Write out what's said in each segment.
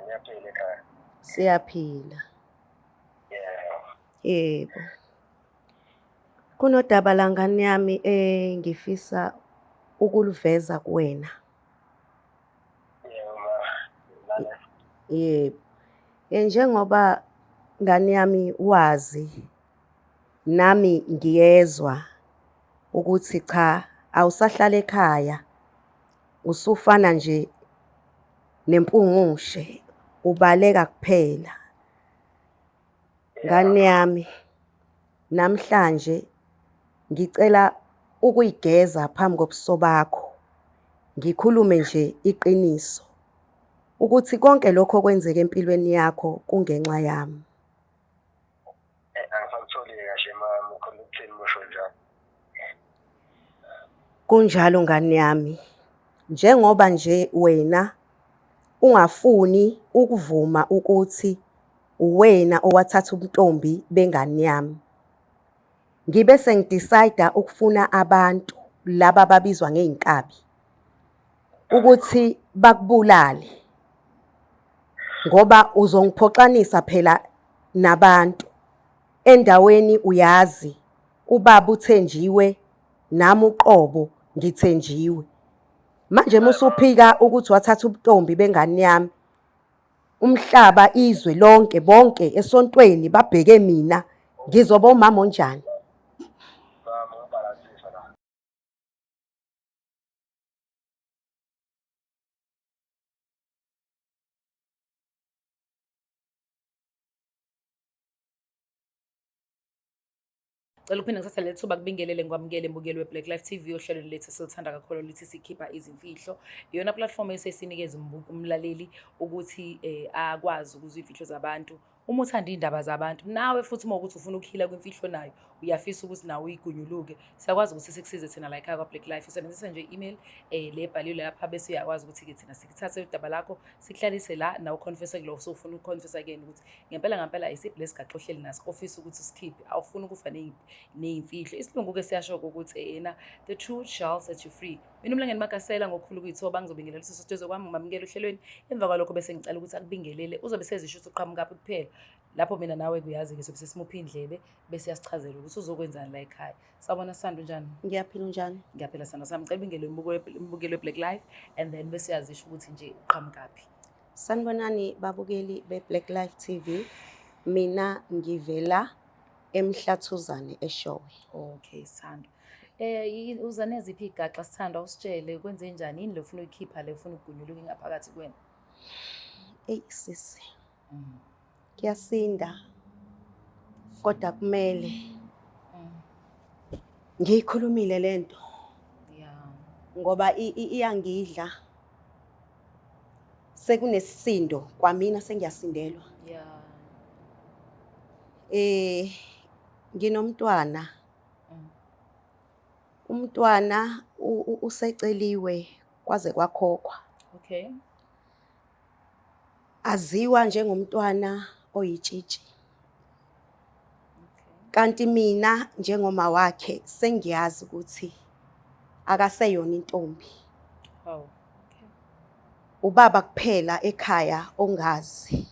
Niyaphila ekhaya. Siyaphila. Yeah. Yebo. Kunodaba la ngane yami ngifisa ukuluveza kuwena. Yebo ma. Lale. Yebo. Njengoba ngane yami wazi nami ngiyezwa ukuthi cha awusahlala ekhaya usufana nje nempungushe ubaleka kuphela. Ngane yami namhlanje ngicela ukuyigeza phambi kobuso bakho. Ngikhulume nje iqiniso ukuthi konke lokho kwenzeka empilweni yakho kungenxa yami. Angisakutholi kahle mama ukhona ukuthini musho njalo. Kunjalo ngane yami. Njengoba nje wena ungafuni ukuvuma ukuthi uwena owathatha ubuntombi bengane yami. Ngibe sengidecide ukufuna abantu laba babizwa ngeinkabi ukuthi bakubulale. Ngoba uzongiphoxanisa phela nabantu. Endaweni uyazi ubaba uthenjiwe nami uqobo ngithenjiwe. Manje musuphika ukuthi wathatha ubuntombi bengane yami. Umhlaba izwe lonke bonke esontweni babheke mina ngizoba umama onjani. Mama ubalansisa la. Cela uphinde ngisase leli thuba kubingelele ngikwamukele mbukeli we-Black Life TV ohlelweni lethu silithanda kakhulu lithi sikhipha izimfihlo. Iyona platform esesinikeza umlaleli ukuthi akwazi ukuzwa izimfihlo zabantu. Uma uthanda iy'ndaba zabantu nawe futhi uma ukuthi ufuna ukukhila kwimfihlo nayo uyafisa ukuthi nawe uyigunyuluke. Siyakwazi ukuthi sikusize thina la ekhaya kwa-Black Life. Usebenzisa nje i-email le ebhaliwe lapha bese uyakwazi ukuthi-ke thina sikuthathe udaba lakho sikuhlalise la nawe ukhonfese kulo usufuna ukukhonfesa again ukuthi ngempela isiphi lesigaxo ohleli naso ofisa ukuthi sikhiphe awufuni ukufa ney'mfihlo. Isilungu-ke siyasho-ke ukuthi the truth shall set you free. Mina uMlangeni Makasela ngokukhulu ukuyithoba ngizobingelela uSisothezo kwami ngimamukele ohlelweni. Emva kwalokho bese ngicela ukuthi akubingelele uzobe sezisho ukuthi uqhamukaphi kuphela. Lapho mina nawe kuyazi-ke sobe sesimupha indlebe bese yasichazela ukuthi uzokwenzani la ekhaya. Sawubona Sando, njani? Ngiyaphila unjani? Ngiyaphila Sando sami. Ngicela ubingelele umbukeli we-Black Life and then bese yazisho ukuthi nje uqhamukaphi. Sanibonani babukeli be-Black Life TV. Mina ngivela eMhlathuzane eShowe. Okay Sando. Uza neziphi igaxa Sithando awusitshele kwenze njani yini le ufuna uyikhipha le ufuna ukugunyuluka ingaphakathi kuwena? Eyi sisi. Kuyasinda. Kodwa kumele ngiyikhulumile lento. Yeah. Ngoba iyangidla. Sekunesisindo kwamina sengiyasindelwa. Yeah. Nginomntwana. Umntwana useceliwe kwaze kwakhokhwa. Okay. Aziwa njengomntwana oyitshitshi. Kanti mina njengoma wakhe sengiyazi ukuthi akaseyona intombi. Oh. Okay. Ubaba kuphela ekhaya ongazi.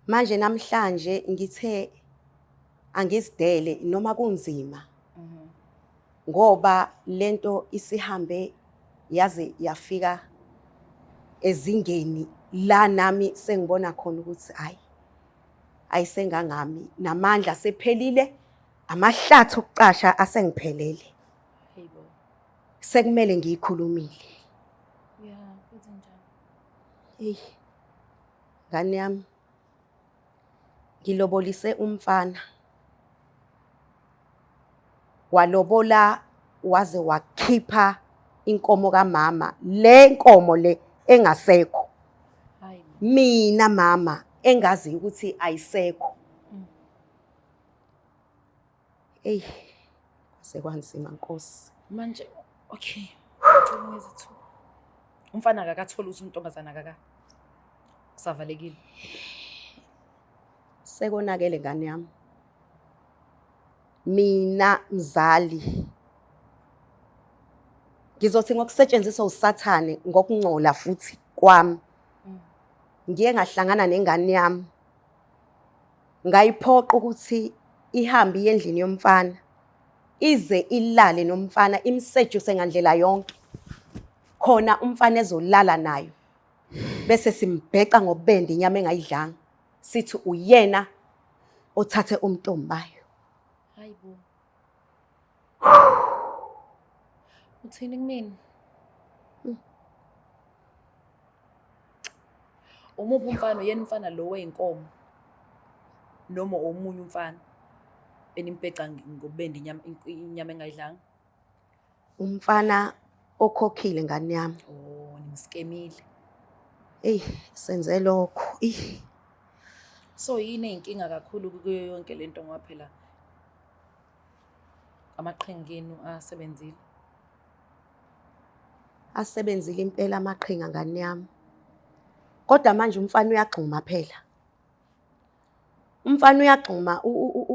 Manje namhlanje ngithe angizidele noma kunzima. Ngoba lento isihambe yaze yafika ezingeni la nami sengibona khona ukuthi ayisengangami namandla sephelile, amahlathi okuqasha asengiphelele. Hayibo. Sekumele ngiyikhulumile. Yeah, kunjani? Ngane yami ngilobolise umfana. Walobola waze wakhipha inkomo kamama. Le nkomo le engasekho. Hayi. Mina mama engazi ukuthi ayisekho. Sekwanzima Nkosi. Manje okay. Umfana akakatholi ukuthi untombazana akaka kusavalekile. Sekonakele ngane yami. Mina mzali ngizothi ngokusetshenziswa uSathane ngokungcola futhi kwami ngiye ngahlangana nengane yami. Ngayiphoqa ukuthi ihambe iye endlini yomfana. Ize ilale nomfana imsejuse ngandlela yonke. Khona umfana ezolala nayo. Bese simbheca ngobende inyama engayidlanga. Sithi uyena othathe umntombayo. Hayibo. Uthini kumina? Umuphi umfana yena umfana lo weinkomo? Noma omunye umfana enimbheca ngobende inyama engayidlanga? Umfana okhokhile ngane yami. Oh, nimskemile. Senze lokho. So yini inkinga kakhulu kuyo yonke lento ngoba phela amaqhinga enu asebenzile. Asebenzile impela amaqhinga ngane yami. Kodwa manje umfana uyagxuma phela. Umfana uyagxuma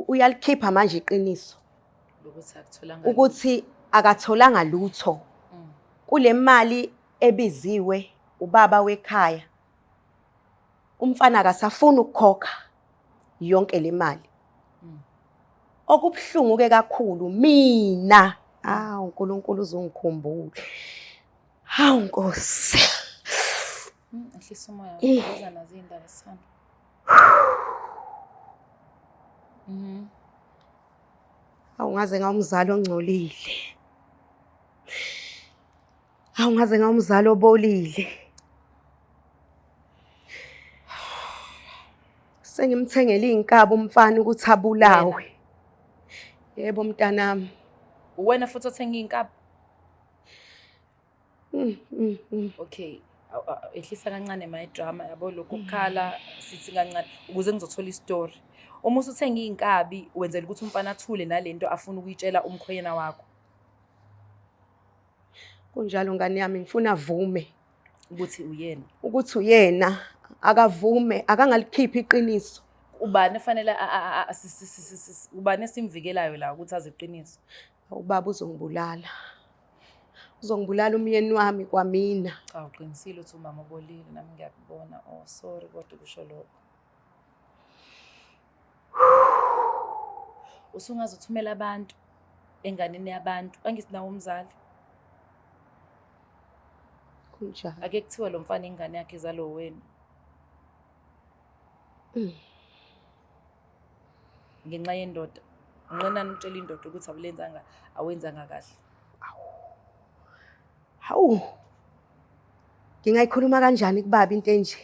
uyalikhipha manje iqiniso. Lokuthi akutholanga Ukuthi akatholanga lutho. Kule mali ebiziwe ubaba wekhaya. Umfana akasafuna ukukhokha yonke le mali. Okubhlungu ke kakhulu mina. uNkulunkulu uzongikhumbula. Hawu Nkosi. Ehlisa umoya uza nazo indaba sithanda. Awungaze ngawumzali ongcolile. Awungaze ngawumzali obolile. Sengimthengele izinkaba umfana ukuthi abulawe. Yebo mntanami. Uwena futhi othenga izinkaba? Okay. Ehlisa kancane my drama yabo lokho kukhala sithi kancane ukuze ngizothola istory. Uma usuthenga izinkabi wenzela ukuthi umfana athule nalento afuna ukuyitshela umkhwena wakho. Kunjalo ngane yami ngifuna avume Ukuthi uyena. Ukuthi uyena akavume akangalikhiphi iqiniso. Ubani efanele ubani esimvikelayo la ukuthi aziqiniso? Ubaba uzongibulala. Uzongibulala umyeni wami kwamina. Cha uqinisile ukuthi umama obolile nami ngiyakubona. Oh sorry kodwa kusho lokho. Usungaze uthumela abantu enganeni yabantu angisinawo umzali. Kunjani? Ake kuthiwa lo mfana ingane yakhe izalo wena. Ngenxa yendoda. Unqenani utshela indoda ukuthi awenzanga kahle. Hawu. Ngingayikhuluma kanjani kubaba into enje?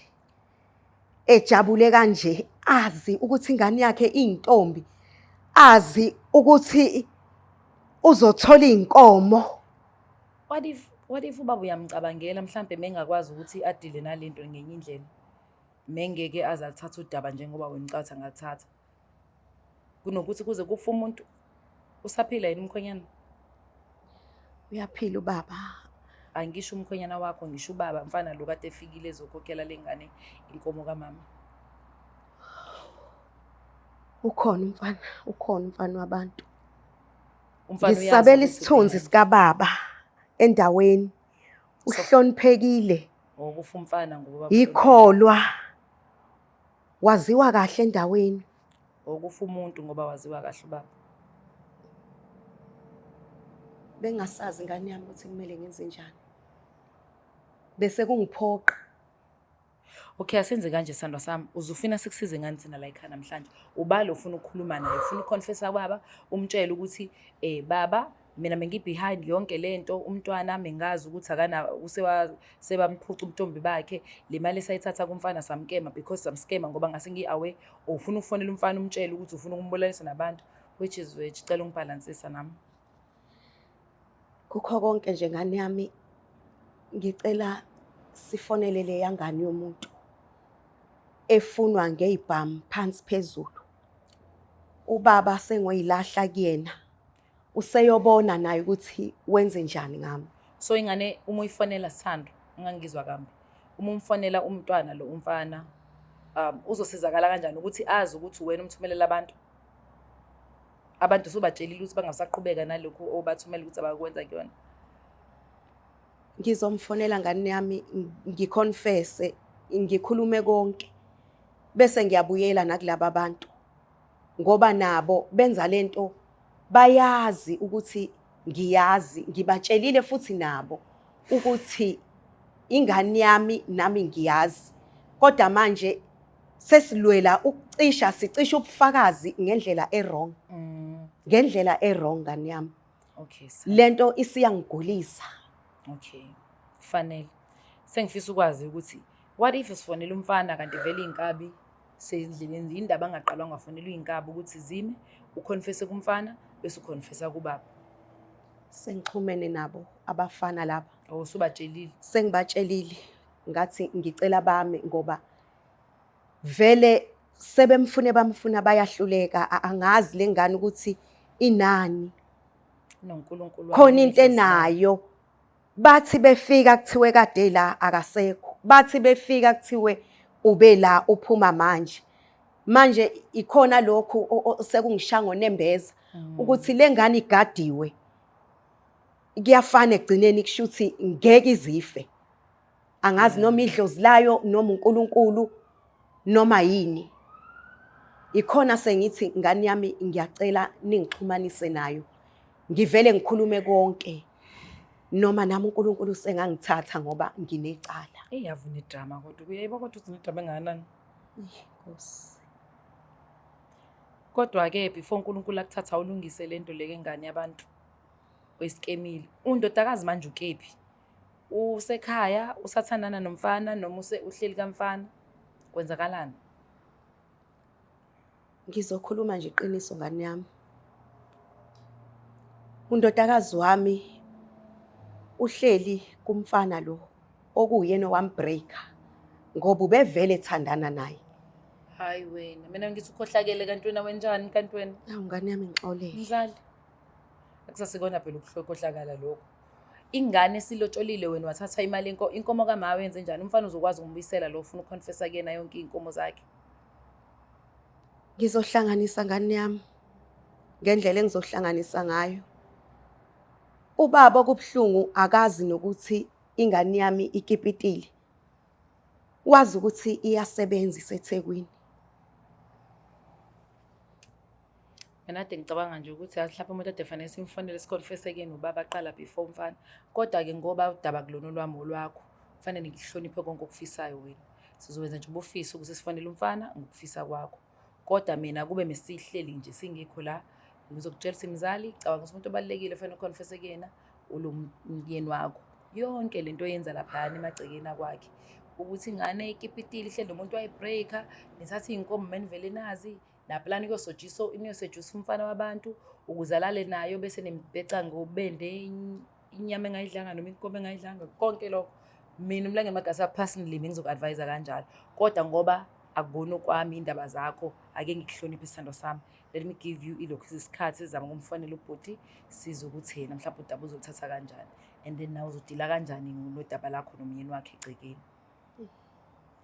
Ejabule kanje azi ukuthi ingane yakhe iyintombi. Azi ukuthi uzothola izinkomo. What if ubaba uyamcabangela mhlambe mengakwazi ukuthi adile nalento ngenye indlela. Mengeke azalithatha udaba njengoba wena ucathi angathatha. Kunokuthi kuze kufa umuntu usaphila yini umkhwenyana? Uyaphila ubaba. Angisho umkhwenyana wakho ngisho ubaba mfana lo kade efikile ezokhokhela lengane inkomo kaMama. Ukhona umfana wabantu. Umfana uyazi. Ngisabela isithunzi sika baba endaweni. Uhloniphekile. Ukufa umfana ngoba Ikholwa. Waziwa kahle endaweni. Ukufa umuntu ngoba waziwa kahle ubaba. Bengasazi ngane yami ukuthi kumele ngenze njani. Bese kungiphoqa. Okay asenze kanje sandwa sami. Uzufina sikusize ngani thina la ekhaya namhlanje? Ubalo ufuna ukukhuluma naye, ufuna ukonfessa baba, umtshela ukuthi baba mina behind yonke lento umntwana mengazi ukuthi akana sebamphutha umntombi bakhe le mali esayithatha kumfana samkema because samskema ngoba ngase ngiaware ufuna ukufonela umfana umtshela ukuthi ufuna ukumbolalisa nabantu which is cela ungibalansisa nami. Kukho konke nje ngane yami ngicela sifonele le yangane yomuntu efunwa ngezibhamu phansi phezulu. Ubaba sengoyilahla kuyena. Useyobona naye ukuthi wenze njani ngami. So ingane uma uyifonela Sithando ungangizwa kambi. Uma umfonela umntwana lo umfana uzosizakala kanjani ukuthi azi ukuthi wena umthumelela abantu sobatshelile ukuthi bangasaqhubeka nalokho obathumela ukuthi abakwenza kuyona. Ngizomfonela ngane yami ngiconfesse ngikhulume konke bese ngiyabuyela nakulabo abantu ngoba nabo benza lento bayazi ukuthi ngiyazi, ngibatshelile futhi nabo ukuthi ingane yami nami ngiyazi. Kodwa manje sesilwela ukucisha, sicisha ubufakazi ngendlela e-wrong. Ngendlela e-wrong ngane yami. Okay. Lento isiyangigulisa. Okay. Fanele. Sengifisa ukwazi ukuthi what if sifonela umfana kanti vele inkabi sendleleni indaba angaqalwa ngafonela inkabi ukuthi zime uconfess kumfana bese uconfessa kubaba. Sengixhumene nabo abafana laba. Oh subatshelile. Sengibatshelile ngathi ngicela bami ngoba vele bamfuna bayahluleka angazi lengane ukuthi inani. noNkulunkulu Khona into enayo. Bathi befika kuthiwe kade la akasekho. Bathi befika kuthiwe ube la uphuma manje. Manje ikhona lokhu sekungishango nembeza ukuthi lengane igadiwe. Kuyafana egcineni kushuthi ngeke izife. Angazi noma idlozi layo noma uNkulunkulu noma yini. Ikhona sengithi ngane yami ngiyacela ningixhumanise nayo. Ngivele ngikhulume konke. Noma nami uNkulunkulu sengangithatha ngoba nginecala. Eyavuna idrama kodwa kuyiba kodwa uthi idrama enganani. Nkosi. Kodwa ke before uNkulunkulu akuthatha ulungise lento leke ngane yabantu kwesikemile. Undodakazi manje ukephi? Usekhaya, usathandana nomfana noma uhleli kamfana? Kwenzakalani? Ngizokhuluma nje iqiniso ngane yami. Undodakazi wami uhleli kumfana lo okuyena owambreaka ngoba ubevele ethandana naye. Hayi wena, mina ngithi ukhohlakele kantwena wenjani kantwena? Hawu ngane yami ngixolele. Mzali. Akusasikona phela ukuhlokohlakala lokho. Ingane silotsholile wena wathatha imali inkomo kama wenze njani? Umfana uzokwazi ukumbuyisela lo ufuna uconfessa kuyena yonke inkomo zakhe. Ngizohlanganisa ngane yami ngendlela engizohlanganisa ngayo. Ubaba kubhlungu akazi nokuthi ingane yami ikipitile. Wazi ukuthi iyasebenza iseThekwini. Mina ade ngicabanga nje ukuthi mhlawumbe umuntu ade fanele simfonele siconfesse kuyena ubaba aqala before umfana. Kodwa ke ngoba udaba kulona lwami olwakho, kufanele ngihloniphe konke okufisayo wena. Sizowenza nje ubufisa ukuthi sifonele umfana ngokufisa kwakho. Kodwa mina kube mesihleli nje singekho la ngizokutshela simzali cabanga umuntu obalekile fanele uconfesse kuyena ulomyeni wakho. Yonke lento yenza lapha emagcekeni akwakhe ukuthi ingane ikipitile ihleli umuntu wayibreaker nithatha inkomo manivele nazi na plan yosojiso iniyosejusa umfana wabantu ukuze alale nayo bese nembeca ngobende inyama engayidlanga noma inkomo engayidlanga konke lokho mina umlenge magasa personally ngizokuadvise kanjalo kodwa ngoba akubona kwami indaba zakho ake ngikuhloniphe isithando sami. Let me give you ilokhu isikhathi sizama ngomfanele ubhuti sizokuthena mhlawumbe udaba uzothatha kanjani and then nawe uzodila kanjani nodaba lakho nomyeni wakhe egcekeni.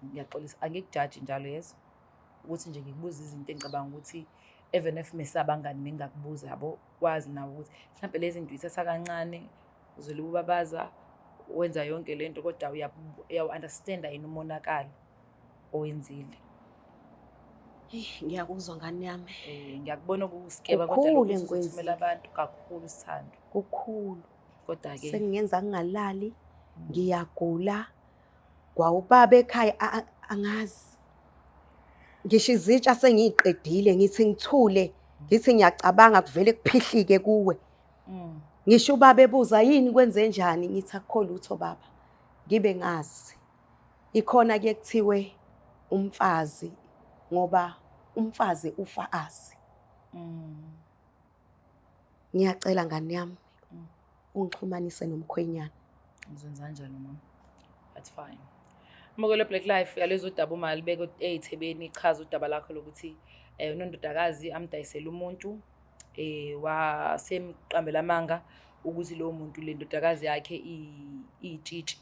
Ngiyaxolisa angikujaji njalo yeso ukuthi nje ngikubuza izinto engicabanga ukuthi even if mesabangani mengakubuza yabo wazi nawe ukuthi mhlawumbe lezi zinto ithatha kancane uzole ubabaza wenza yonke lento kodwa uyawu-understand yini umonakalo owenzile. Ngiyakuzwa ngane yami. Ngiyakubona ukuskeba kodwa lokho ukuthumela abantu kakhulu isithando. Kukhulu. Kodwa ke sengenza ngingalali ngiyagula kwawubaba ekhaya angazi. Ngisho izitsha sengiyiqedile ngithi ngithule ngithi ngiyacabanga kuvele kuphihlike kuwe. Ngisho ubaba ebuza yini kwenze njani ngithi akukho lutho baba. Ngibe ngazi. Ikhona ke kuthiwe umfazi ngoba umfazi ufa azi. Ngiyacela ngane yami ungixhumanise nomkhwenyana. Ngizenza kanjani mama? That's fine. Mokelo Black Life yalezo daba uma libeke eThekwini ichaza udaba lakho lokuthi unondodakazi amdayisela umuntu wasemqambela amanga ukuthi lo muntu le ndodakazi yakhe itshitshi.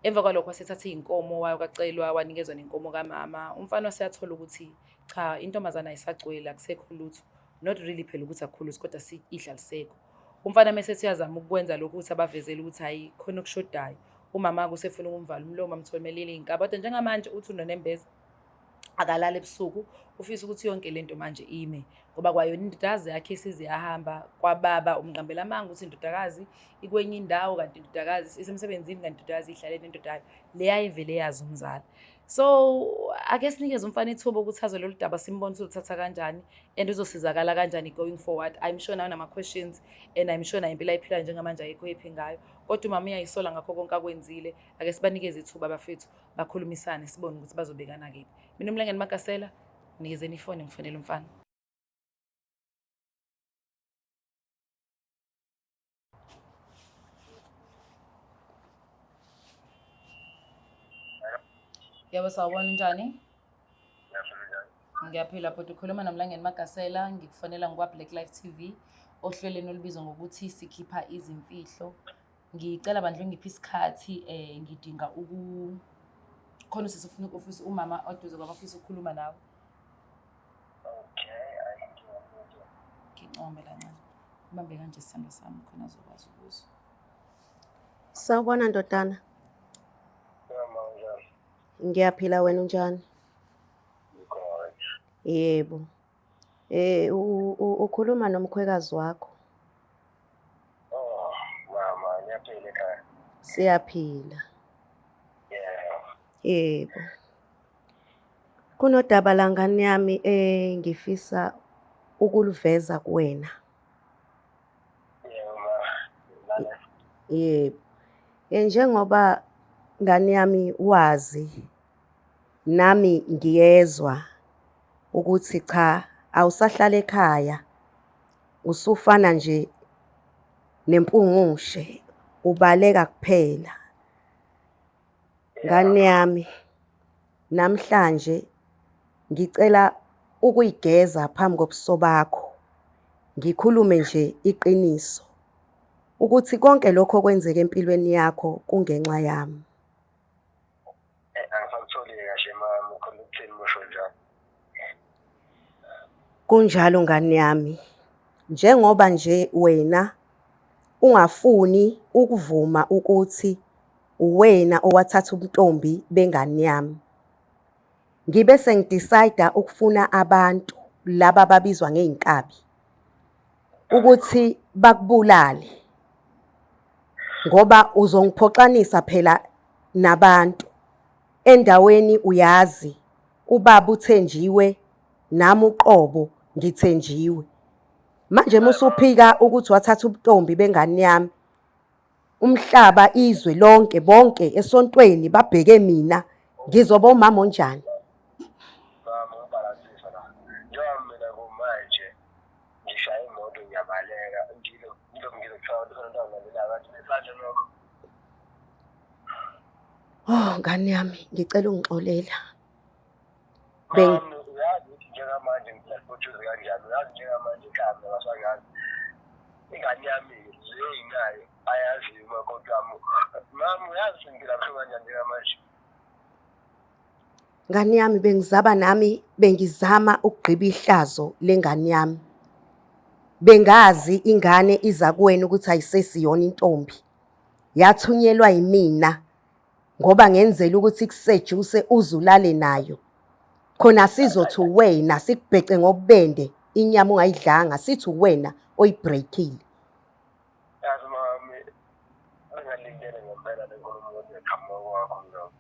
Emva kwalokho wasethatha inkomo wayokacelwa wanikezwa nenkomo kamama. Umfana waseyathola ukuthi cha intombazana ayisagcwele akusekho lutho. Not really phela ukuthi akukhulu kodwa idlalisekho. Umfana mase siyazama ukwenza lokho ukuthi abavezele ukuthi hayi khona okushodayo. umama kusefuna ukumvala umlomo amthomelele iy'nkaba. Kodwa njengamanje uthi uNonembeza akalala ebusuku, ufisa ukuthi yonke lento manje ime ngoba kwayona indodakazi yakhe isize yahamba kwababa umqambela amanga ukuthi indodakazi ikwenye indawo, kanti indodakazi isemsebenzini, kanti indodakazi ihlale nendodayo leya ivele yazi umzala. So ake sinikeze umfana ithuba ukuthi azwe lolu daba, simbone ukuthi uluthatha kanjani and uzosizakala kanjani going forward. I'm sure nawe nama-questions and I'm sure nayo impilo ayiphilayo njengamanje ayikho ephi ngayo, kodwa umama uyayisola ngakho konke akwenzile. Ake sibanikeze ithuba bafethu bakhulumisane, sibone ukuthi bazobhekana kephi. Mina uMlengeni Makasela, nikezeni ifoni ngifonele umfana. Yebo, sawubona unjani? Ngiyaphila bhuti, ukhuluma noMlengeni Makasela, ngikufonela ngikwa-Black Life TV ohlelweni olubizwa ngokuthi sikhipha izimfihlo. Ngicela bandla ngiphi isikhathi ngidinga khona sisifuna ofisa umama oduze kwabafisa ukukhuluma nawe. Ngincombe kancane. Ubambe kanje isithando sami khona azokwazi ukuzwa. Sawubona ndodana. Ngiyaphila, wena unjani? Yebo. Ukhuluma nomkhwekazi wakho. Mama, niyaphila ekhaya? Siyaphila. Yeah. Yebo. Kunodaba la ngane yami ngifisa ukuluveza kuwena. Yebo ma. Lana. Yebo. Njengoba ngane yami wazi nami ngiyezwa ukuthi cha awusahlala ekhaya, usufana nje nempungushe, ubaleka kuphela. Ngane yami, namhlanje ngicela ukuyigeza phambi kobuso bakho, ngikhulume nje iqiniso ukuthi konke lokho kwenzeka empilweni yakho kungenxa yami. Angisakutholi kahle mama, ukhona ukuthini musho njalo? Kunjalo ngane yami, njengoba nje wena ungafuni ukuvuma ukuthi uwena owathatha ubuntombi bengane yami, ngibe sengidecide ukufuna abantu laba babizwa ngey'nkabi ukuthi bakubulale, ngoba uzongiphoxanisa phela nabantu. Endaweni uyazi ubaba uthenjiwe, nami uqobo ngithenjiwe. Manje musuphika ukuthi wathatha ubuntombi bengane yami, umhlaba, izwe lonke, bonke esontweni babheke mina, ngizoba umama onjani? Mama, ubalansisa la. Njengoba mina kumanje ngishaya imoto ngiyabaleka, ngizokuthiwa khona into angilandela abantu besanje lokho. Oh ngane yami, ngicela ungixolela. Mama, uyazi ukuthi njengamanje ngiyabhuthuza kanjani, uyazi njengamanje ekhaya ngasangazi. Ingane yami le inayo ayaziyo umakoti wami. Mama, uyazi ngilapho kanjani njengamanje? Ngane yami, bengizama ukugqiba ihlazo lengane yami. Bengazi ingane iza kuwena ukuthi ayisesiyona intombi. Yathunyelwa yimina ngoba ngenzela ukuthi kusejuse uzulale nayo. Khona sizothi wena sikubhece ngobubende, inyama ungayidlanga, sithi wena oyibreakile. Yazi mami, angalindele ngempela lenkulumo eqhamuka kwakho mngani.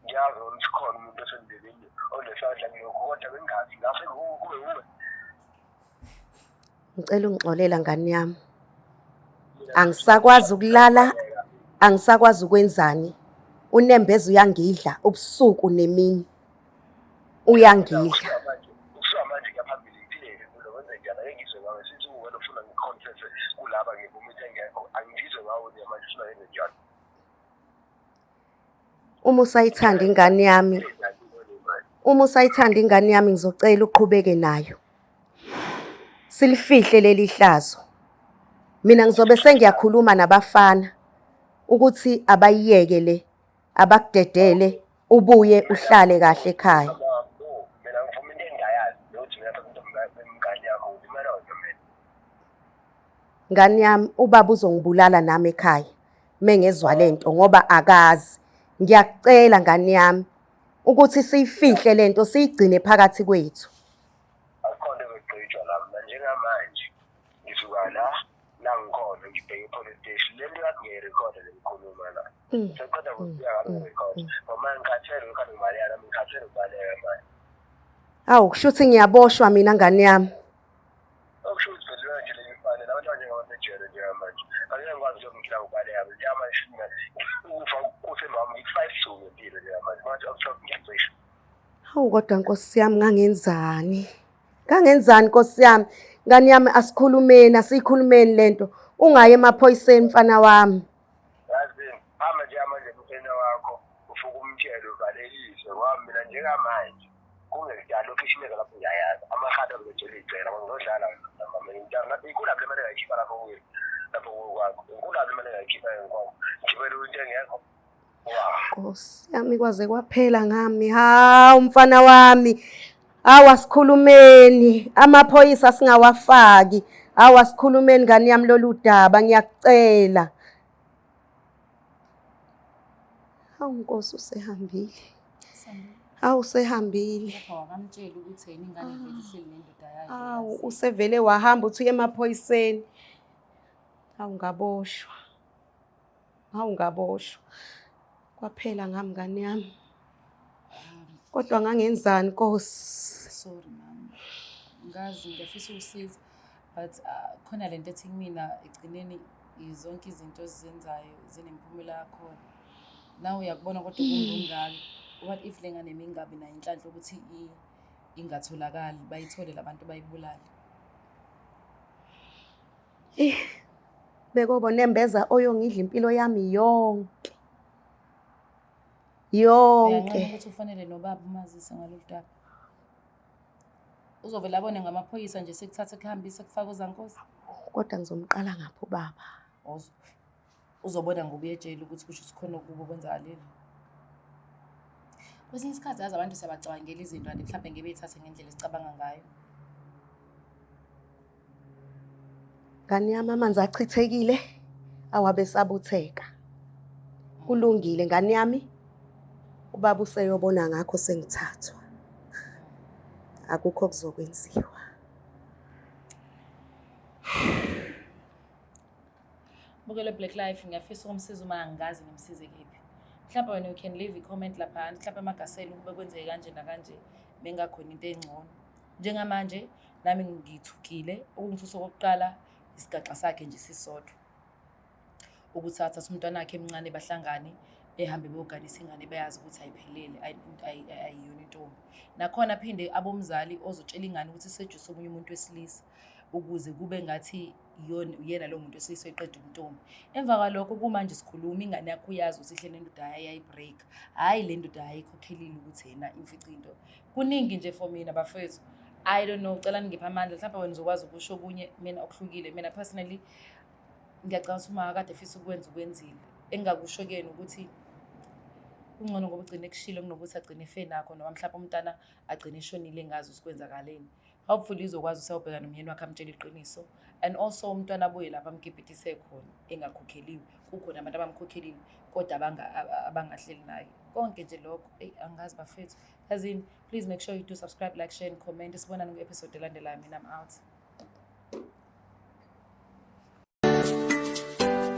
Ngiyazi ukuthi khona umuntu osendleleni onesandla kulokho, kodwa bengazi ngase kube uwe. Ngicela ungixolela ngane yami. Angisakwazi ukulala, angisakwazi ukwenzani. UNembeza uyangidla ubusuku nemini. Uyangidla. Kushiya manje ngiyaphambili ngithileke kulo wenze njani, ake ngizwe ngawe sithi uwena ufuna ngiconfess kulaba ngivumise ngekho, angizwe ngawe manje ufuna yenze njani. Uma usayithanda ingane yami ngizocela uqhubeke nayo. Silifihle leli hlazo. Mina ngizobe sengiyakhuluma nabafana ukuthi abayiyeke le, abakudedele, ubuye uhlale kahle ekhaya. Mina ngivuma into engayazi ukuthi mina umngane yakho ulimela wena mina. Ngane yami, ubaba uzongibulala nami ekhaya. mengezwa lento ngoba akazi. Ngiyakucela ngani yami ukuthi siyifihle lento siyigcine phakathi kwethu. Akukhona bekugqitshwa la mina njengamanje ngisuka la ngikhona ngibheke police station lento yakungere-record le ngikhuluma la seqeda kusiya ngalo-record ngoba ngikhathele ukhanda imali yami ngikhathele ukubaleka manje. Awu kusho ukuthi ngiyaboshwa mina ngani yami. Okusho ukuthi vele nje le mfane labantu abanjengabathejele njengamanje angeke ngikwazi ukuyomkhila ukubaleka njengamanje ufa kusemva wami ngi-5 suku ngempilo njengamanje manje akushokho ngiyacisha. Hawu kodwa Nkosi yami ngangenzani? Ngangenzani Nkosi yami? Ngani yami asikhulumeni asiyikhulumeni lento. Ungaye emaphoyiseni mfana wami. Yazi hamba nje manje umfana wakho ufuka umtshelo uvalelise ngoba mina njengamanje kungekudala location lapho ngiyayazi amahada ngejele icela ngizodlala nami ngiyana inkulu le mali ngayikhipha lapho kuwe lapho kwakho inkulu le mali ngayikhipha ngikho ngibele into engekho. Nkosi yami kwaze kwaphela ngami. Hawu mfana wami. Hawu asikhulumeni. Amaphoyisa singawafaki. Hawu asikhulumeni ngani yami lolu daba ngiyakucela. Hawu Nkosi usehambile. Hawu sehambile. Wakamtshela ukuthi yena ingane vele ihleli nendoda yakhe. Hawu usevele wahamba uthi uye emaphoyiseni. Hawu ngaboshwa. Hawu ngaboshwa. Kwaphela ngami ngani yami. Kodwa ngangenzani Nkosi? Sorry mama. Ngazi ngiyafisa ukusiza but khona lento ethi kumina egcineni izonke izinto ozenzayo zinemiphumela yakhona. Nawe uyakubona kodwa kungongaki. What if lengane mingabi nayo inhlanhla ukuthi ingatholakali bayithole labantu bayibulale. Bekobo nembeza oyongidla impilo yami yonke. Yonke. Ukuthi ufanele nobaba umazise ngalolu daba. Uzovela abone ngamaphoyisa nje sekuthatha kuhambisa kufaka uZankosi. Kodwa ngizomqala ngapho baba. Uzobona ngoba uyejele ukuthi kusho sikhona ukuba kwenzakalile. Kwesinye isikhathi yazi abantu siyabacabangela izinto kanti mhlawumbe ngeke bethathe ngendlela esicabanga ngayo. Ngani yami amanzi achithekile awabe sabutheka. Kulungile ngani yami. Ubaba useyobona ngakho sengithathwa. Akukho kuzokwenziwa. Bukele Black Life ngiyafisa ukumsiza uma angazi ngimsize kephi. Mhlawumbe wena you can leave a comment lapha mhlawumbe emagaseli ukube kwenzeke kanje nakanje bengakhona into engcono. Njengamanje nami ngithukile ukungithusa kokuqala isigaxa sakhe nje sisodwa. Ukuthatha umntwana wakhe emncane bahlangane behambe beyoganisa ingane beyazi ukuthi ayiphelele ayiyona intombi. Nakhona phinde abomzali ozotshela ingane ukuthi sejuse omunye umuntu wesilisa ukuze kube ngathi yena lo muntu wesilisa eqeda umntombi. Emva kwalokho kumanje sikhuluma ingane yakho uyazi ukuthi ihlele nendoda ayayibreak. Hayi le ndoda ayikhokhelile ukuthi yena imfica into. Kuningi nje for mina bafethu. I don't know ucela ngipha amandla mhlawumbe wena uzokwazi ukusho kunye mina okuhlukile. Mina personally ngiyacabanga ukuthi uma kade efisa ukwenza ukwenzile. Engakusho kena ukuthi ungcono ngoba ugcine kushilo kunokuthi agcine efe nakho noma mhlawumbe umntana agcine eshonile engazi usikwenzakaleni. Hopefully uzokwazi usawubheka nomyeni wakhe amtshela iqiniso and also umntwana abuye lapha amkipitise khona engakhokheliwe. Kukhona abantu abamkhokhelile kodwa abangahleli naye. Konke nje lokho angazi bafethu. Yazini please make sure you do subscribe, like, share and comment. Sibonana ku-episode elandelayo. Mina I'm out.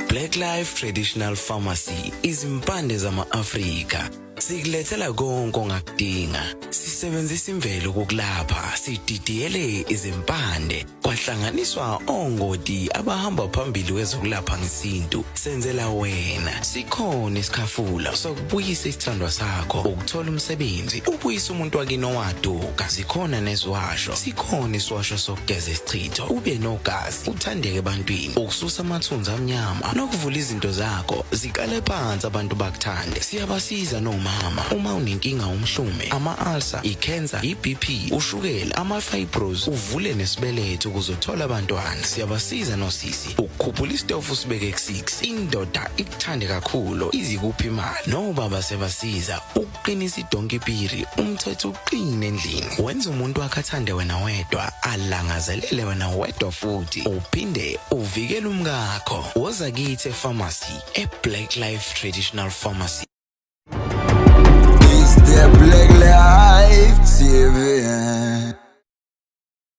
Black Life Traditional Pharmacy izimpande zama-Afrika. Sikulethela konke ongakudinga. Sisebenzisa imvelo kokulapha, sididiyele izimpande, kwahlanganiswa ongoti abahamba phambili kwezokulapha ngesintu. Senzela wena. Sikhona isikhafula sokubuyisa isithandwa sakho, ukuthola umsebenzi, ubuyisa umuntu wakini owaduka. Sikhona nezwasho. Sikhona iswasho sokugeza isichitho, ube nogazi, uthandeke ebantwini, ukususa amathunzi amnyama, nokuvula izinto zakho zikale phansi abantu bakuthande. Siyabasiza noma umama. Uma unenkinga umhlume, ama-ulcer, i-cancer, i-BP, ushukela, ama-fibros, uvule nesibeletho ukuzothola abantwana. Siyabasiza nosisi ukukhuphula isitofu sibeke ku-6. Indoda ikuthande kakhulu izikuphi imali. Nobaba sebasiza ukuqinisa idonkipiri umthetho uqine endlini. Wenza umuntu wakhe athande wena wedwa, alangazelele wena wedwa futhi uphinde uvikele umkakho. Woza kithi e-pharmacy, e-Black Life Traditional Pharmacy.